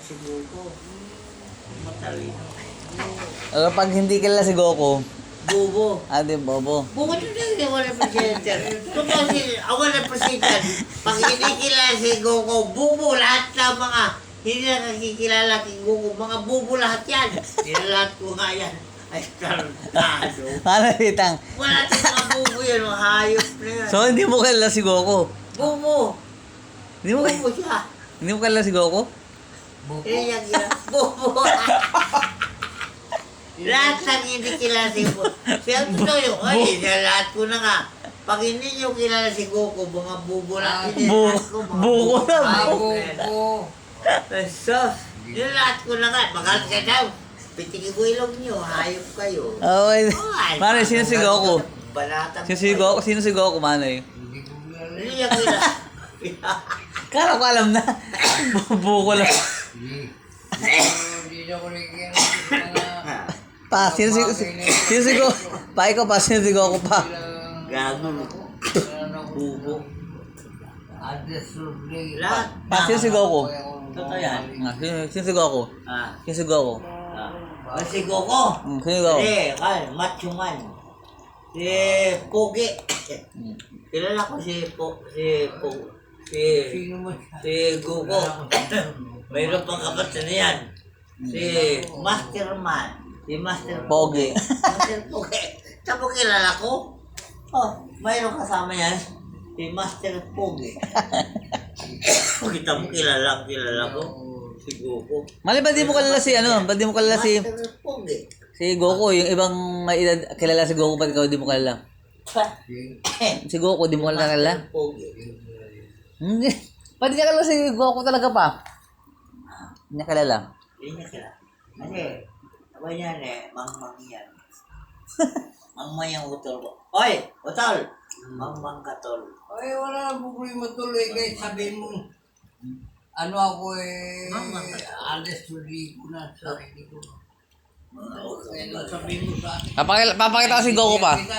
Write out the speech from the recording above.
si Goku. Matalino. Pero pag hindi kilala si Goku, Bobo. di bobo. Buko ito na wala president. Totoo si wala president. Pag hindi kilala si Goku, bubo lahat ng mga hindi na nakikilala kay Goku. Mga bubo lahat yan. Lahat ko nga yan. Ay, tarantado. Paano bitang? Wala tayong mga bubo yan. Mga hayop na yan. So, hindi mo kilala si Goku? Bubo. Hindi mo, Bubo siya. hindi mo kilala si Goku? Hindi yan yan. Bubo. Lahat ng hindi kilala si Goku. Siya totoo yun. Ay, lahat ko na nga. Pag hindi nyo kilala si Goku, mga bubo lang. Buko na, buko. Sos. Yung lahat ko na nga. Bakal ka daw. Pitigin ko ilong nyo. Hayop kayo. Okay. Manoy, sino si Goku? Balatang Sino si Goku? Sino si Goku, Manoy? Hindi niya kilala. Kala ko alam na. Buko lang. Hindi niya ko rin Pa, sino si Goku? Pa, ikaw pa, sino si Goku pa? Gago. Bubo. Lahat. Pa, sino si Goku? Totoo yan. Sino si Goku? Ah. Sino si Goku? Si Goku. Sino si Goku? Macho man. Si Pogi. Kilala ko si Goku. Mayroon pang kapatid na yan. Si Masterman. Si Master Pogi. Master Pogi. Tapos kilala ko. Oh, mayroon kasama yan. Si Master Pogi. Kita mo kilala ko. Si Goku. Mali, ba't di mo kilala si ano? Ba't di mo kilala si Master Pogi. Goku? Yung ibang may edad kilala si Goku, ba't ikaw di mo kilala? Si Goku, di mo kilala? Master Pogi. Hindi. Ba't di niya kilala si Goku talaga pa? Hindi niya kilala. Hindi niya kilala. Kasi, sabay niyan mangmang yan. Mangmang yung utol ko. Hoy! Utol! Mangmang ka tol. Ay, wala na problema tuloy. Kahit sabihin mo, ano ako alas tuloy ko na sa sarili ko. Kaya sabihin mo sa akin. Papakita ko si Goku pa. Kita